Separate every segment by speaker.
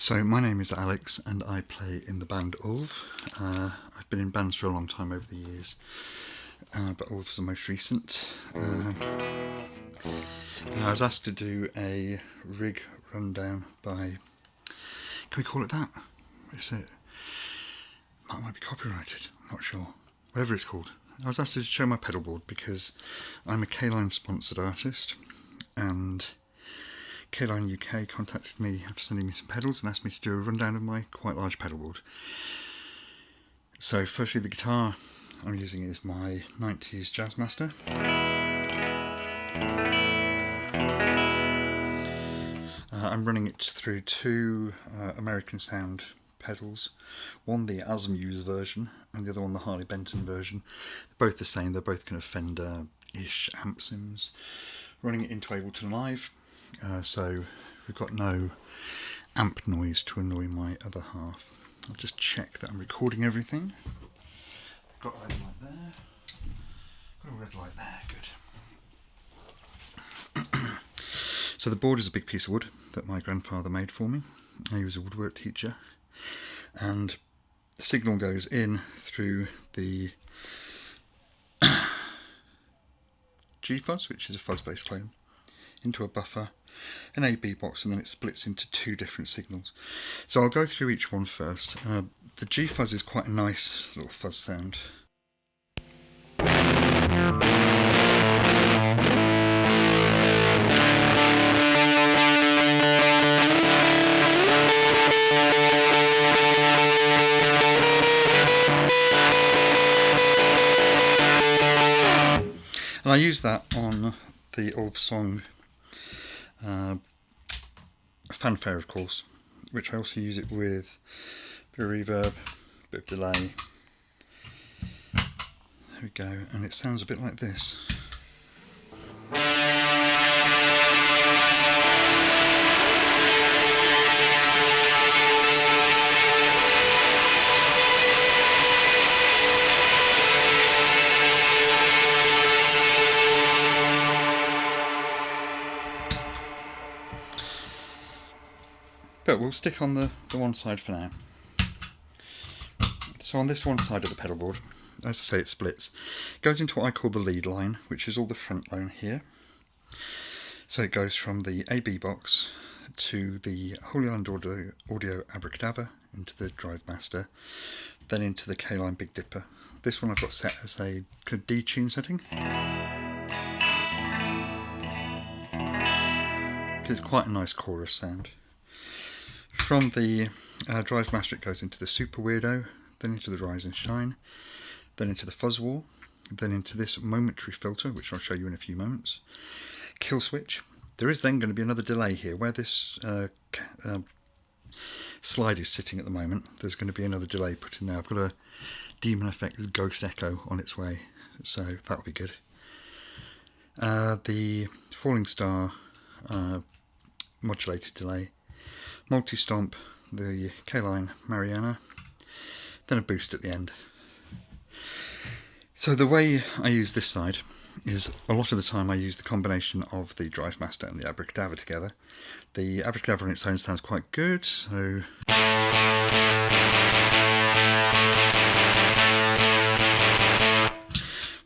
Speaker 1: So my name is Alex and I play in the band Ulv. I've been in bands for a long time over the years, but Ulv's the most recent. And I was asked to do a rig rundown by, can we call it that? Is it? Might be copyrighted, I'm not sure. Whatever it's called. I was asked to show my pedalboard because I'm a K-Line sponsored artist, and K-Line UK contacted me after sending me some pedals and asked me to do a rundown of my quite large pedalboard. So firstly, the guitar I'm using is my 90s Jazzmaster. I'm running it through two American Sound pedals, one the Asmuse version and the other one the Harley Benton version. They're both the same, they're both kind of Fender-ish amp sims. Running it into Ableton Live, so we've got no amp noise to annoy my other half. I'll just check that I'm recording everything. Got a red light there, got a red light there, good. So the board is a big piece of wood that my grandfather made for me. He was a woodwork teacher, and the signal goes in through the G-fuzz, which is a fuzz-based clone, into a buffer, an AB box, and then it splits into two different signals. So I'll go through each one first. The G-fuzz is quite a nice little fuzz sound. And I use that on the Ulv song Fanfare, of course, which I also use it with a bit of reverb, a bit of delay. There we go, and it sounds a bit like this. But we'll stick on the one side for now. So on this one side of the pedalboard, as I say, it splits. It goes into what I call the lead line, which is all the front line here. So it goes from the AB box to the Holy Island Audio Abracadabra, into the Drive Master, then into the K-Line Big Dipper. This one I've got set as a kind of D-tune setting, because it's quite a nice chorus sound. From the Drive Master it goes into the Super Weirdo, then into the Rise and Shine, then into the Fuzz Wall, then into this momentary filter, which I'll show you in a few moments. Kill switch. There is then going to be another delay here. Where this slide is sitting at the moment, there's going to be another delay put in there. I've got a Demon Effect Ghost Echo on its way, so that'll be good. The Falling Star modulated delay, multi-stomp, the K-Line Mariana, then a boost at the end. So the way I use this side is a lot of the time I use the combination of the Drive Master and the Abracadabra together. The Abracadabra on its own sounds quite good, so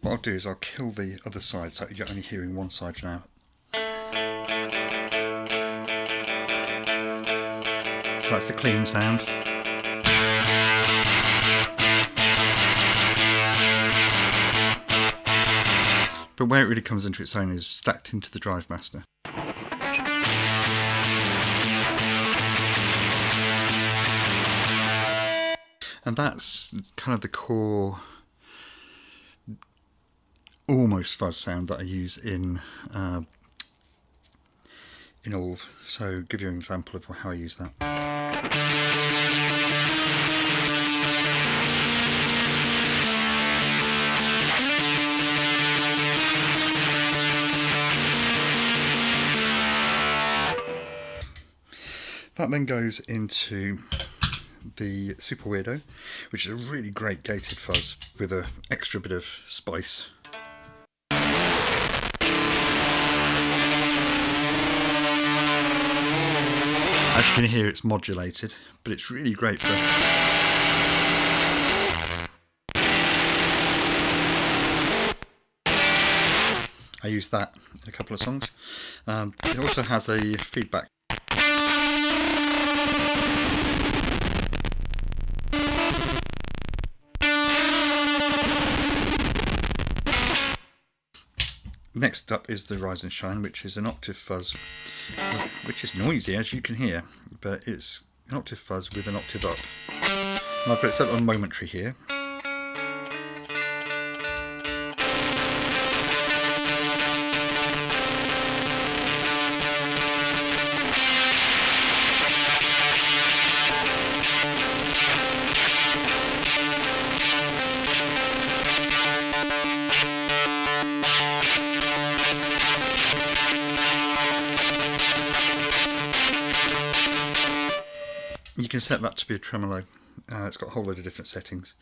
Speaker 1: what I'll do is I'll kill the other side so you're only hearing one side now. So that's the clean sound. But where it really comes into its own is stacked into the Drive Master. And that's kind of the core, almost fuzz sound that I use in Ulv. So give you an example of how I use that. That then goes into the Super Weirdo, which is a really great gated fuzz with an extra bit of spice. As you can hear, it's modulated, but it's really great for... I use that in a couple of songs. It also has a feedback. Next up is the Rise and Shine, which is an octave fuzz, which is noisy as you can hear, but it's an octave fuzz with an octave up. And I've got it set on momentary here. You can set that to be a tremolo. It's got a whole load of different settings.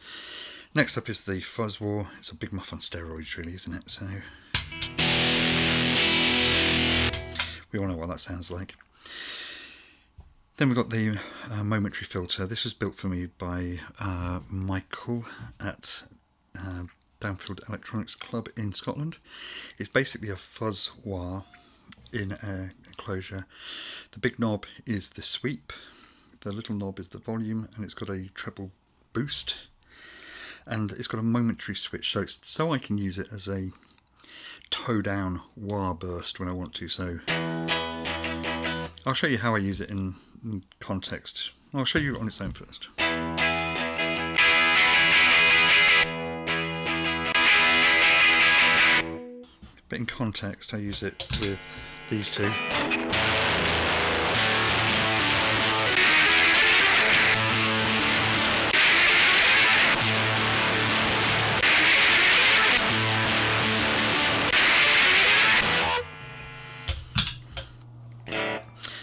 Speaker 1: Next up is the Fuzz War. It's a big muff on steroids, really, isn't it? So we all know what that sounds like. Then we've got the momentary filter. This was built for me by Michael at Downfield Electronics Club in Scotland. It's basically a fuzz wah in an enclosure. The big knob is the sweep. The little knob is the volume, and it's got a treble boost, and it's got a momentary switch, so I can use it as a toe down wah burst when I want to. So I'll show you how I use it in context. I'll show you on its own first. But in context, I use it with these two.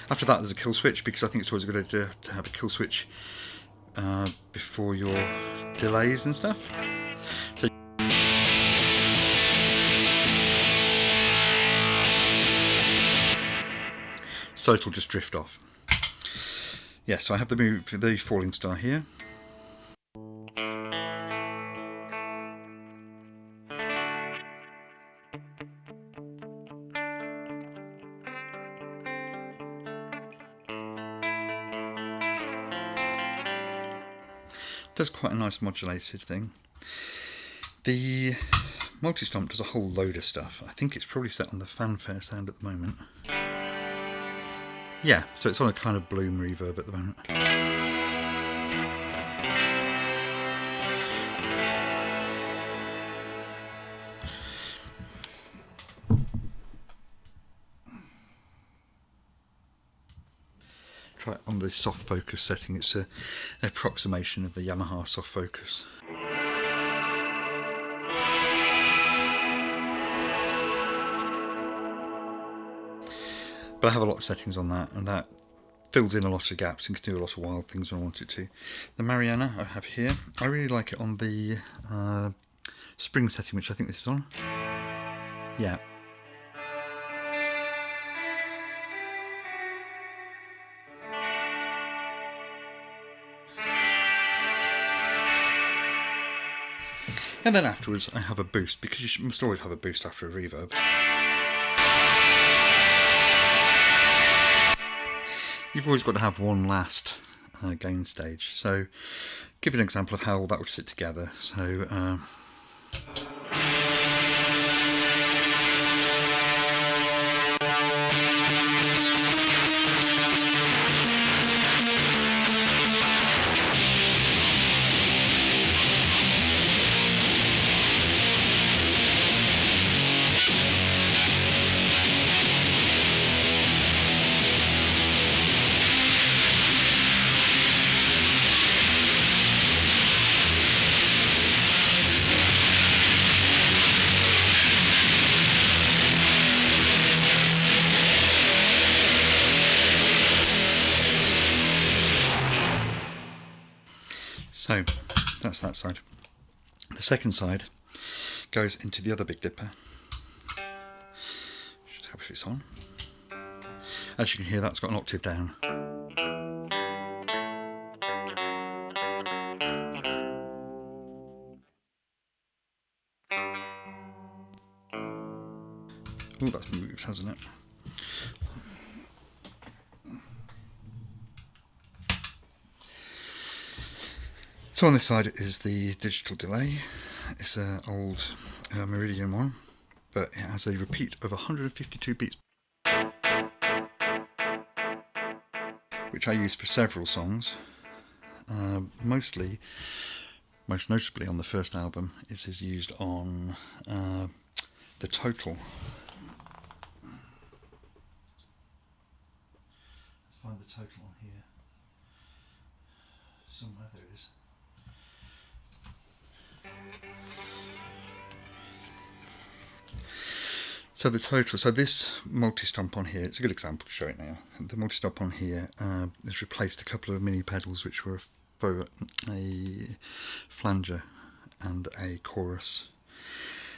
Speaker 1: After that, there's a kill switch, because I think it's always a good idea to have a kill switch before your delays and stuff. So it'll just drift off. Yeah, so I have the falling star here. Does quite a nice modulated thing. The multi-stomp does a whole load of stuff. I think it's probably set on the fanfare sound at the moment. Yeah, so it's on a kind of bloom reverb at the moment. Try it on the soft focus setting. It's an approximation of the Yamaha soft focus. But I have a lot of settings on that, and that fills in a lot of gaps and can do a lot of wild things when I want it to. The Mariana I have here, I really like it on the spring setting, which I think this is on. Yeah. And then afterwards I have a boost, because you must always have a boost after a reverb. You've always got to have one last gain stage. So give you an example of how that would sit together. So So that's that side. The second side goes into the other Big Dipper. Should help if it's on. As you can hear, that's got an octave down. Oh, that's moved, hasn't it? So on this side is the digital delay. It's an old Meridian one, but it has a repeat of 152 beats, which I use for several songs. Most notably on the first album, it is used on the Total. Let's find the Total on here. Somewhere there it is. So the Total, so this multi-stomp on here, it's a good example to show it now. The multi-stomp on here has replaced a couple of mini pedals which were for a flanger and a chorus,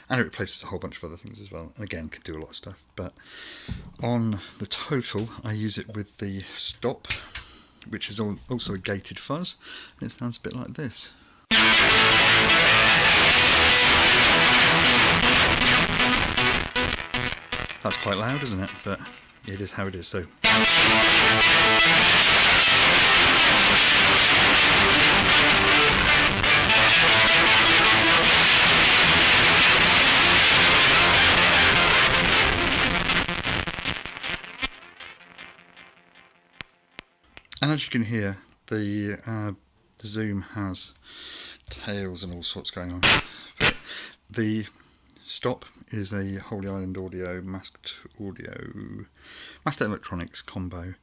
Speaker 1: and it replaces a whole bunch of other things as well, and again can do a lot of stuff. But on the Total I use it with the stop, which is also a gated fuzz, and it sounds a bit like this. That's quite loud, isn't it? But it is how it is. So. And as you can hear, the Zoom has tails and all sorts going on. But the stop is a Holy Island Audio masked electronics combo.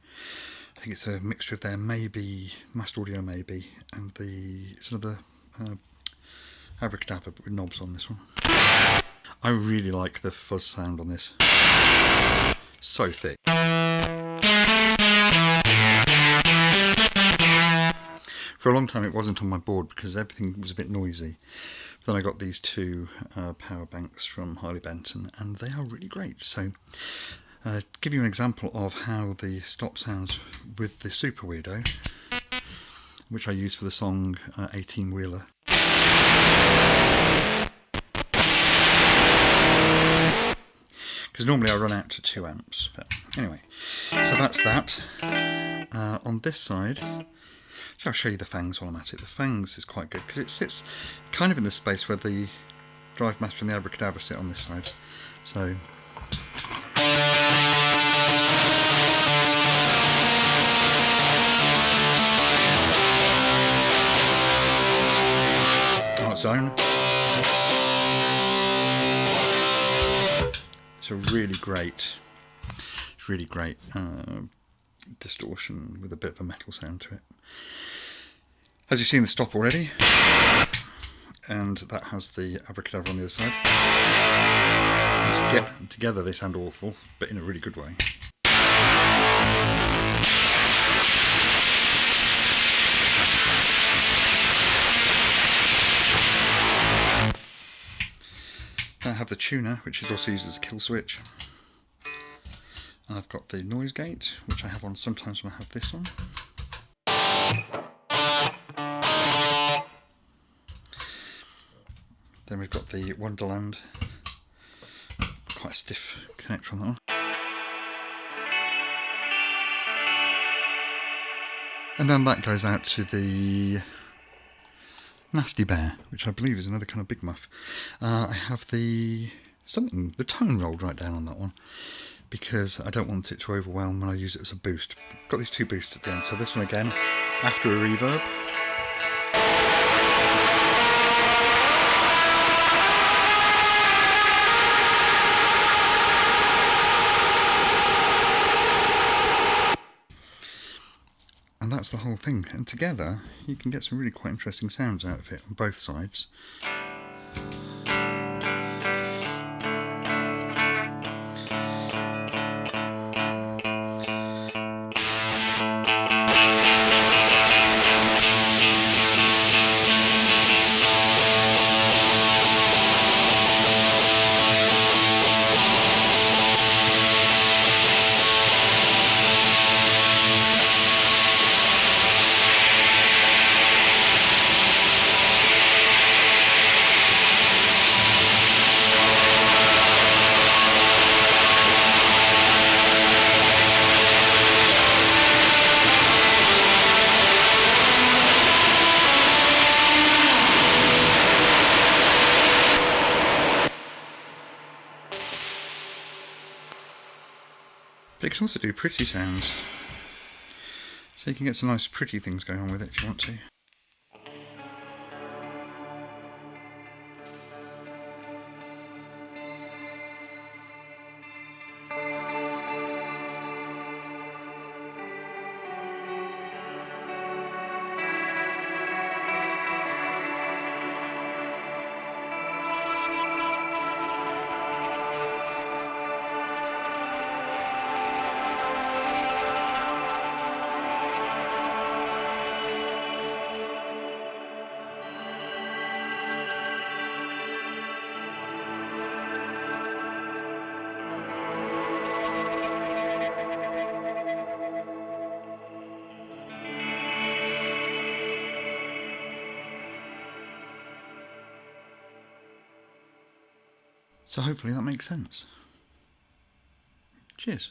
Speaker 1: I think it's a mixture of their maybe masked audio maybe, and it's another abracadabra but with knobs on this one. I really like the fuzz sound on this. So thick. For a long time it wasn't on my board because everything was a bit noisy. Then I got these two power banks from Harley Benton, and they are really great. So give you an example of how the stop sounds with the Super Weirdo, which I use for the song 18 Wheeler. Because normally I run out to 2 amps. But anyway, so that's that. On this side, I'll show you the Fangs while I'm at it. The Fangs is quite good because it sits kind of in the space where the Drive Master and the Abracadabra sit on this side. So. On its own. It's a really great distortion with a bit of a metal sound to it. As you've seen the stop already, and that has the Abracadabra on the other side. And together they sound awful, but in a really good way. I have the tuner, which is also used as a kill switch. And I've got the noise gate, which I have on sometimes when I have this on. Then we've got the Wonderland, quite a stiff connector on that one. And then that goes out to the Nasty Bear, which I believe is another kind of big muff. I have the tone rolled right down on that one, because I don't want it to overwhelm when I use it as a boost. Got these 2 boosts at the end, so this one again, after a reverb. And that's the whole thing, and together you can get some really quite interesting sounds out of it on both sides. But it can also do pretty sounds. So you can get some nice pretty things going on with it if you want to. So hopefully that makes sense. Cheers.